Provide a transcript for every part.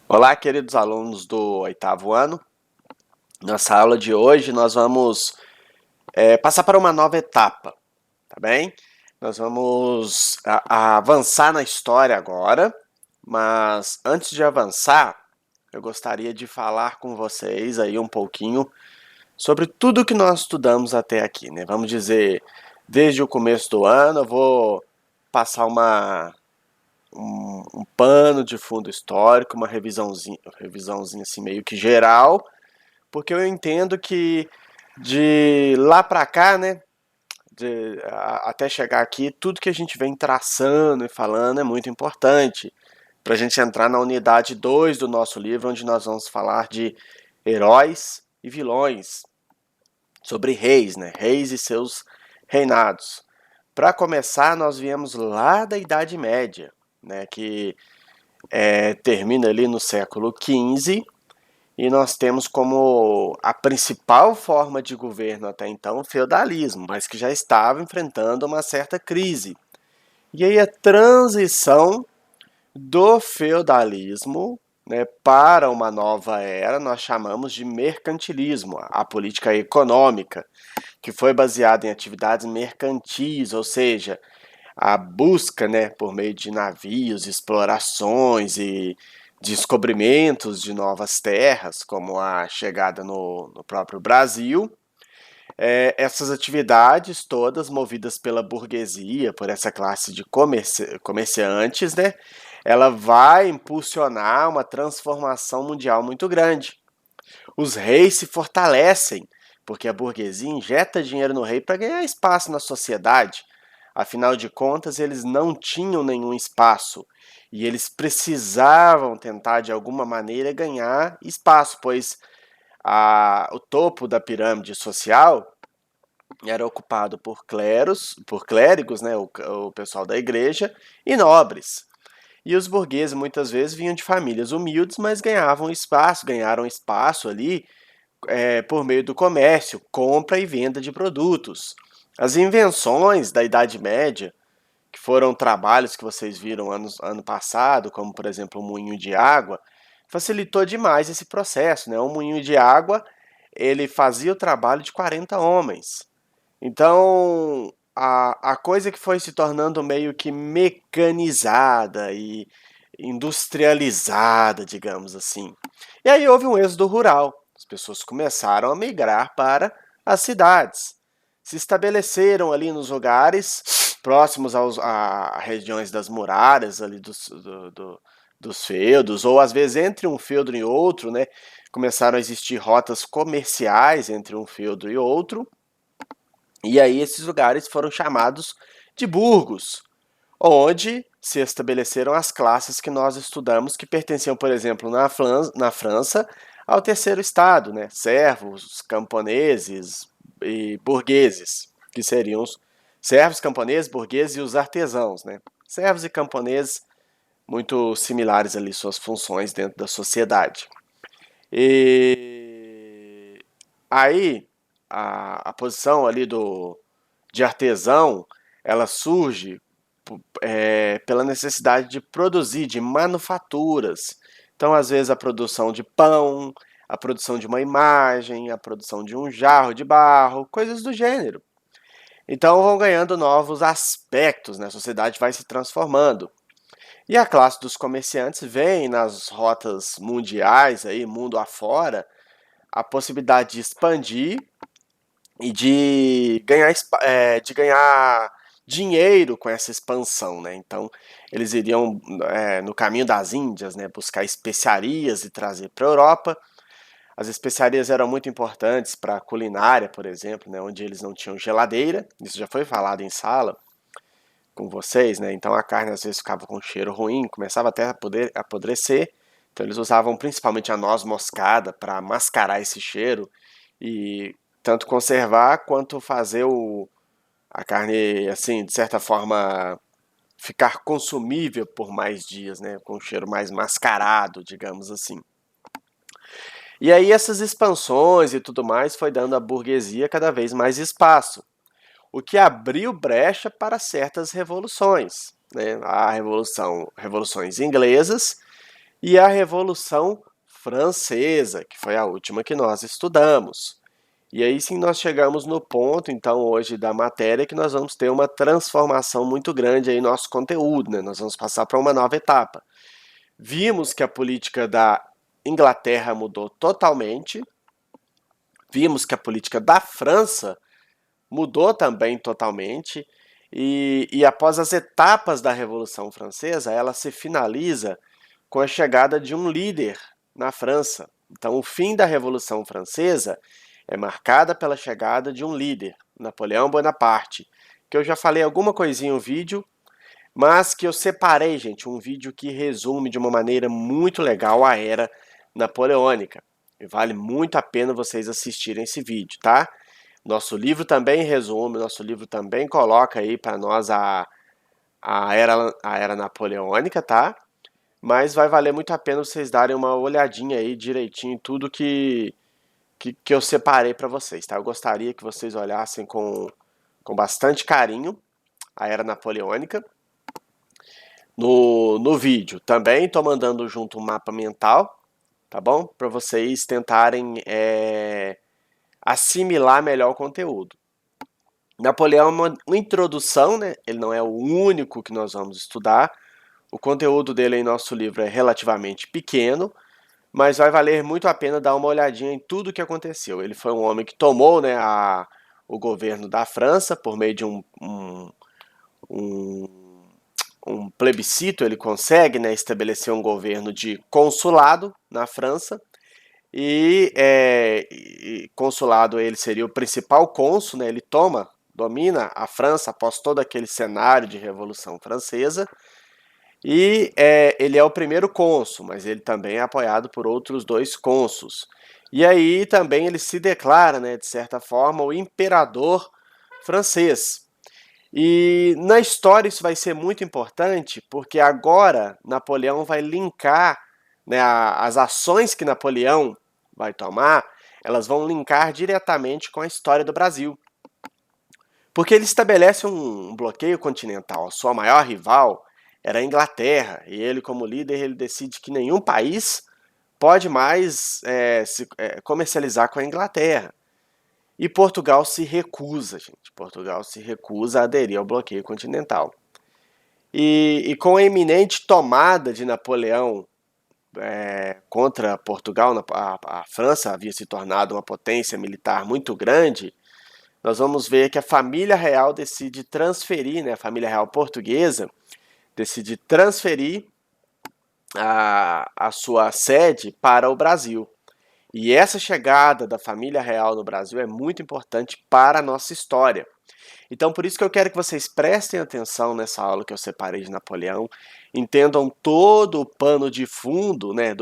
Olá, queridos alunos do oitavo ano. Nossa aula de hoje nós vamos passar para uma nova etapa, tá bem? Nós vamos avançar na história agora, mas antes de avançar, eu gostaria de falar com vocês aí um pouquinho sobre tudo que nós estudamos até aqui, né? Vamos dizer, desde o começo do ano, eu vou passar um pano de fundo histórico, uma revisãozinha assim meio que geral, porque eu entendo que de lá para cá, né, até chegar aqui, tudo que a gente vem traçando e falando é muito importante para a gente entrar na unidade 2 do nosso livro, onde nós vamos falar de heróis e vilões, sobre reis, né, reis e seus reinados. Para começar, nós viemos lá da Idade Média, né, que termina ali no século XV, e nós temos como a principal forma de governo até então o feudalismo, mas que já estava enfrentando uma certa crise. E aí a transição do feudalismo, né, para uma nova era nós chamamos de mercantilismo, a política econômica, que foi baseada em atividades mercantis, ou seja, a busca, né, por meio de navios, explorações e descobrimentos de novas terras, como a chegada no próprio Brasil. Essas atividades todas movidas pela burguesia, por essa classe de comerciantes, né, ela vai impulsionar uma transformação mundial muito grande. Os reis se fortalecem, porque a burguesia injeta dinheiro no rei para ganhar espaço na sociedade. Afinal de contas, eles não tinham nenhum espaço e eles precisavam tentar de alguma maneira ganhar espaço, pois o topo da pirâmide social era ocupado por clérigos, né, o pessoal da igreja, e nobres. E os burgueses muitas vezes vinham de famílias humildes, mas ganharam espaço ali por meio do comércio, compra e venda de produtos. As invenções da Idade Média, que foram trabalhos que vocês viram ano passado, como por exemplo o moinho de água, facilitou demais esse processo, né? O moinho de água, ele fazia o trabalho de 40 homens. Então, a coisa que foi se tornando meio que mecanizada e industrializada, digamos assim. E aí houve um êxodo rural. As pessoas começaram a migrar para as cidades. Se estabeleceram ali nos lugares próximos a regiões das muralhas ali dos feudos, ou às vezes entre um feudo e outro, né? Começaram a existir rotas comerciais entre um feudo e outro. E aí esses lugares foram chamados de burgos, onde se estabeleceram as classes que nós estudamos, que pertenciam, por exemplo, na França, ao terceiro estado, né? Servos, camponeses e burgueses, que seriam os servos, camponeses, burgueses e os artesãos, né? Servos e camponeses muito similares ali suas funções dentro da sociedade. E aí a posição ali de artesão, ela surge pela necessidade de produzir, de manufaturas. Então, às vezes, a produção de pão, a produção de uma imagem, a produção de um jarro de barro, coisas do gênero. Então, vão ganhando novos aspectos, né? A sociedade vai se transformando. E a classe dos comerciantes vem nas rotas mundiais, aí, mundo afora, a possibilidade de expandir e de ganhar dinheiro com essa expansão, né? Então eles iriam no caminho das Índias, né? Buscar especiarias e trazer para a Europa. As especiarias eram muito importantes para a culinária, por exemplo, né? Onde eles não tinham geladeira. Isso já foi falado em sala com vocês, né? Então a carne às vezes ficava com um cheiro ruim, começava até a poder apodrecer. Então eles usavam principalmente a noz moscada para mascarar esse cheiro e tanto conservar quanto fazer a carne, assim, de certa forma, ficar consumível por mais dias, né? Com um cheiro mais mascarado, digamos assim. E aí essas expansões e tudo mais foi dando à burguesia cada vez mais espaço, o que abriu brecha para certas revoluções, né? Revoluções inglesas e a Revolução Francesa, que foi a última que nós estudamos. E aí sim nós chegamos no ponto, então, hoje da matéria, que nós vamos ter uma transformação muito grande aí no nosso conteúdo, né? Nós vamos passar para uma nova etapa. Vimos que a política da Inglaterra mudou totalmente, vimos que a política da França mudou também totalmente, e após as etapas da Revolução Francesa, ela se finaliza com a chegada de um líder na França. Então, o fim da Revolução Francesa é marcada pela chegada de um líder, Napoleão Bonaparte, que eu já falei alguma coisinha no vídeo, mas que eu separei, gente, um vídeo que resume de uma maneira muito legal a era napoleônica. E vale muito a pena vocês assistirem esse vídeo, tá? Nosso livro também resume, nosso livro também coloca aí para nós a era napoleônica, tá? Mas vai valer muito a pena vocês darem uma olhadinha aí direitinho em tudo que eu separei para vocês, tá? Eu gostaria que vocês olhassem com bastante carinho a era napoleônica. No vídeo também estou mandando junto um mapa mental, tá bom? Para vocês tentarem assimilar melhor o conteúdo. Napoleão é uma introdução, né? Ele não é o único que nós vamos estudar. O conteúdo dele em nosso livro é relativamente pequeno, mas vai valer muito a pena dar uma olhadinha em tudo o que aconteceu. Ele foi um homem que tomou, né, o governo da França por meio de um plebiscito. Ele consegue, né, estabelecer um governo de consulado na França, e consulado ele seria o principal cônsul, né, ele domina a França após todo aquele cenário de Revolução Francesa, e ele é o primeiro cônsul, mas ele também é apoiado por outros dois cônsuls. E aí também ele se declara, né, de certa forma, o imperador francês. E na história isso vai ser muito importante, porque agora Napoleão vai linkar, né, as ações que Napoleão vai tomar, elas vão linkar diretamente com a história do Brasil. Porque ele estabelece um bloqueio continental. A sua maior rival era a Inglaterra, e ele, como líder, ele decide que nenhum país pode mais se comercializar com a Inglaterra. E Portugal se recusa, gente. Portugal se recusa a aderir ao bloqueio continental. E com a iminente tomada de Napoleão contra Portugal, a França havia se tornado uma potência militar muito grande, nós vamos ver que a família real decide transferir, né, a família real portuguesa decide transferir a sua sede para o Brasil. E essa chegada da família real no Brasil é muito importante para a nossa história. Então, por isso que eu quero que vocês prestem atenção nessa aula que eu separei de Napoleão, entendam todo o pano de fundo, né,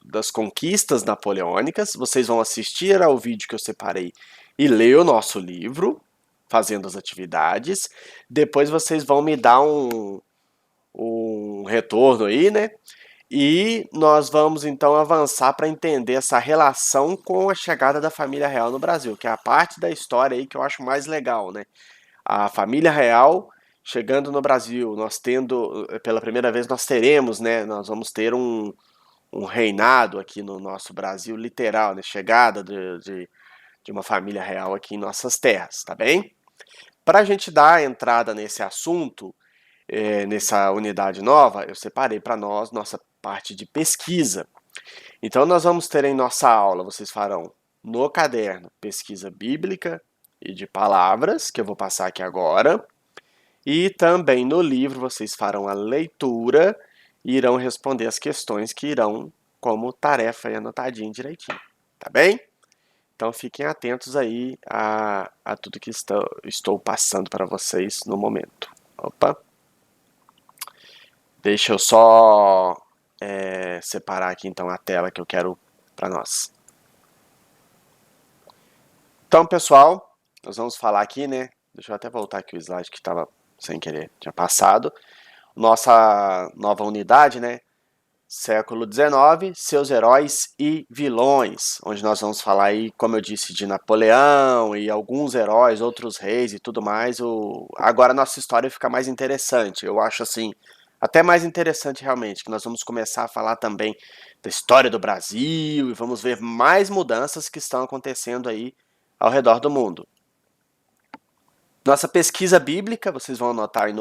das conquistas napoleônicas. Vocês vão assistir ao vídeo que eu separei e ler o nosso livro, fazendo as atividades. Depois vocês vão me dar um retorno aí, né? E nós vamos então avançar para entender essa relação com a chegada da família real no Brasil, que é a parte da história aí que eu acho mais legal, né? A família real chegando no Brasil, nós tendo, pela primeira vez nós teremos, né? Nós vamos ter um reinado aqui no nosso Brasil literal, né? Chegada de uma família real aqui em nossas terras, tá bem? Para a gente dar entrada nesse assunto, nessa unidade nova, eu separei para nós nossa parte de pesquisa. Então nós vamos ter em nossa aula, vocês farão no caderno pesquisa bíblica e de palavras, que eu vou passar aqui agora, e também no livro vocês farão a leitura e irão responder as questões que irão como tarefa e anotadinho direitinho, tá bem? Então fiquem atentos aí a tudo que estou passando para vocês no momento. Opa! Deixa eu só separar aqui então a tela que eu quero para nós. Então, pessoal, nós vamos falar aqui, né? Deixa eu até voltar aqui o slide que estava sem querer, tinha passado. Nossa nova unidade, né? Século XIX, seus heróis e vilões, onde nós vamos falar aí, como eu disse, de Napoleão e alguns heróis, outros reis e tudo mais. Agora a nossa história fica mais interessante, eu acho assim, até mais interessante realmente, que nós vamos começar a falar também da história do Brasil e vamos ver mais mudanças que estão acontecendo aí ao redor do mundo. Nossa pesquisa bíblica, vocês vão anotar aí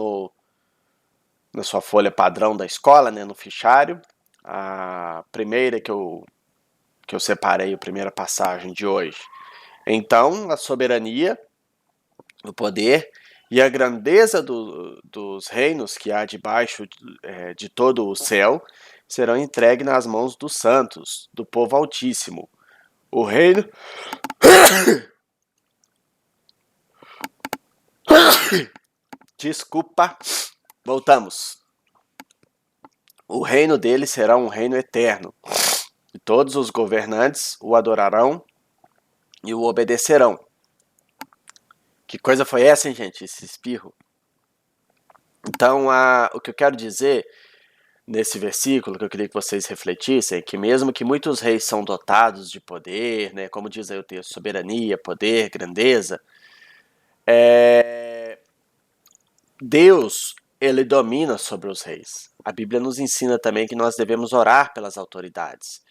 na sua folha padrão da escola, né, no fichário. A primeira que eu separei, a primeira passagem de hoje. Então, a soberania, o poder e a grandeza dos reinos que há debaixo de todo o céu serão entregues nas mãos dos santos, do povo altíssimo. O reino. Desculpa, voltamos. O reino dele será um reino eterno, e todos os governantes o adorarão e o obedecerão. Que coisa foi essa, hein, gente? Esse espirro. Então, o que eu quero dizer nesse versículo, que eu queria que vocês refletissem, é que mesmo que muitos reis são dotados de poder, né, como diz aí o texto, soberania, poder, grandeza, Deus, ele domina sobre os reis. A Bíblia nos ensina também que nós devemos orar pelas autoridades.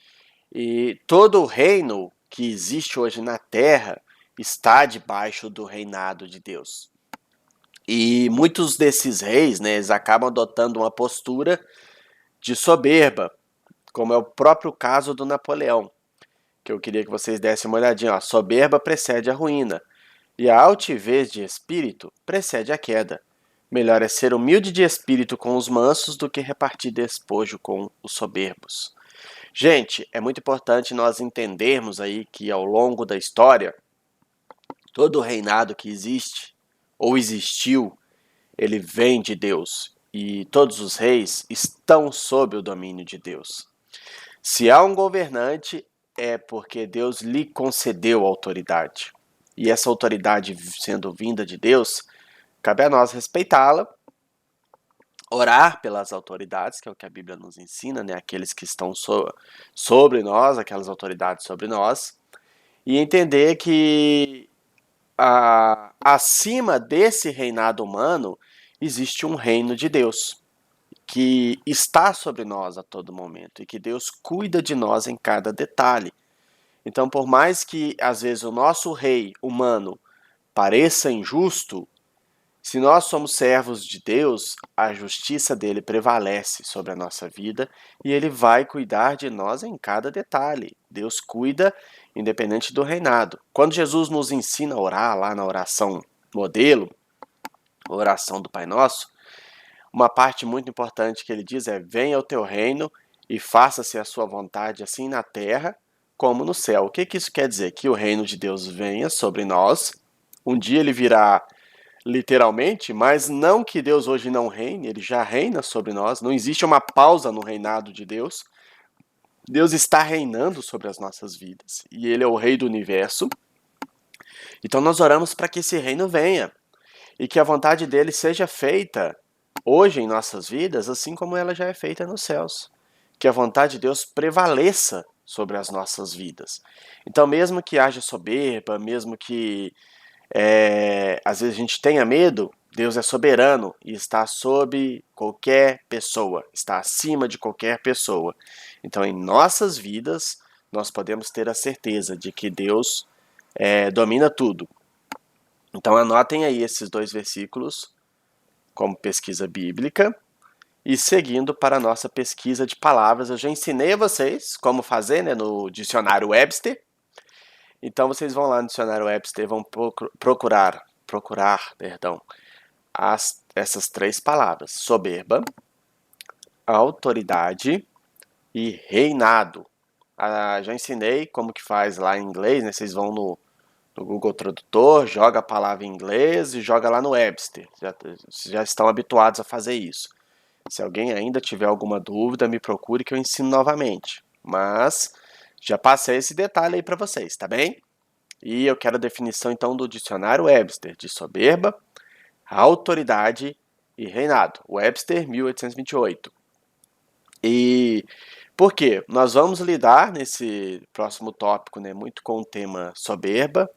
E todo o reino que existe hoje na terra está debaixo do reinado de Deus. E muitos desses reis, né, eles acabam adotando uma postura de soberba, como é o próprio caso do Napoleão, que eu queria que vocês dessem uma olhadinha. A soberba precede a ruína, e a altivez de espírito precede a queda. Melhor é ser humilde de espírito com os mansos do que repartir despojo com os soberbos. Gente, é muito importante nós entendermos aí que ao longo da história, todo reinado que existe ou existiu, ele vem de Deus e todos os reis estão sob o domínio de Deus. Se há um governante, é porque Deus lhe concedeu autoridade. E essa autoridade sendo vinda de Deus, cabe a nós respeitá-la, orar pelas autoridades, que é o que a Bíblia nos ensina, né? Aqueles que estão sobre nós, aquelas autoridades sobre nós, e entender que acima desse reinado humano existe um reino de Deus que está sobre nós a todo momento e que Deus cuida de nós em cada detalhe. Então, por mais que às vezes o nosso rei humano pareça injusto, se nós somos servos de Deus, a justiça dele prevalece sobre a nossa vida e ele vai cuidar de nós em cada detalhe. Deus cuida independente do reinado. Quando Jesus nos ensina a orar lá na oração modelo, a oração do Pai Nosso, uma parte muito importante que ele diz é: venha o teu reino e faça-se a sua vontade assim na terra como no céu. O que isso quer dizer? Que o reino de Deus venha sobre nós. Um dia ele virá literalmente, mas não que Deus hoje não reine, ele já reina sobre nós, não existe uma pausa no reinado de Deus. Deus está reinando sobre as nossas vidas e ele é o rei do universo. Então nós oramos para que esse reino venha e que a vontade dele seja feita hoje em nossas vidas, assim como ela já é feita nos céus. Que a vontade de Deus prevaleça sobre as nossas vidas. Então, mesmo que haja soberba, mesmo que às vezes a gente tenha medo, Deus é soberano e está sobre qualquer pessoa, está acima de qualquer pessoa. Então, em nossas vidas, nós podemos ter a certeza de que Deus domina tudo. Então, anotem aí esses dois versículos como pesquisa bíblica. E seguindo para a nossa pesquisa de palavras, eu já ensinei a vocês como fazer, né, no dicionário Webster. Então vocês vão lá no dicionário Webster e vão procurar, essas três palavras: soberba, autoridade e reinado. Já ensinei como que faz lá em inglês, né? Vocês vão no Google Tradutor, joga a palavra em inglês e joga lá no Webster. Já estão habituados a fazer isso. Se alguém ainda tiver alguma dúvida, me procure que eu ensino novamente. Mas já passei esse detalhe aí para vocês, tá bem? E eu quero a definição então do dicionário Webster de soberba, autoridade e reinado. Webster 1828. E por quê? Nós vamos lidar nesse próximo tópico, né, muito com o tema soberba,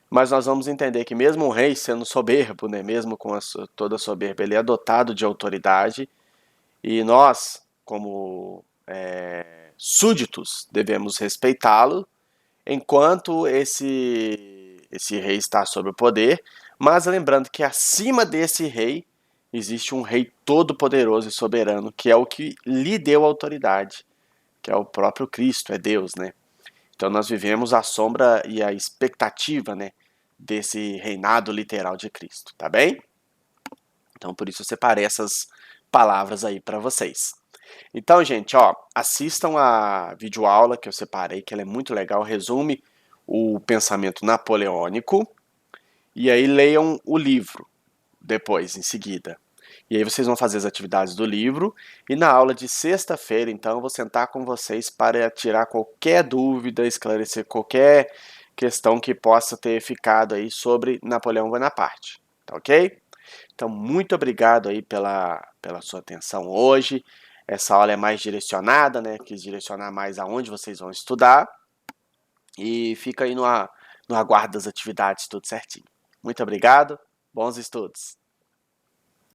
mas nós vamos entender que mesmo um rei sendo soberbo, né, mesmo com toda a soberba, ele é dotado de autoridade E nós, como súditos, devemos respeitá-lo enquanto esse rei está sob o poder, mas lembrando que acima desse rei existe um rei todo-poderoso e soberano, que é o que lhe deu autoridade, que é o próprio Cristo, é Deus, né? Então nós vivemos a sombra e a expectativa, né, desse reinado literal de Cristo, tá bem? Então por isso eu separei essas palavras aí para vocês. Então, gente, ó, assistam a videoaula que eu separei, que ela é muito legal, resume o pensamento napoleônico, e aí leiam o livro depois, em seguida. E aí vocês vão fazer as atividades do livro, e na aula de sexta-feira, então, eu vou sentar com vocês para tirar qualquer dúvida, esclarecer qualquer questão que possa ter ficado aí sobre Napoleão Bonaparte, tá ok? Então, muito obrigado aí pela sua atenção hoje. Essa aula é mais direcionada, né? Quis direcionar mais aonde vocês vão estudar. E fica aí no aguardo das atividades, tudo certinho. Muito obrigado, bons estudos!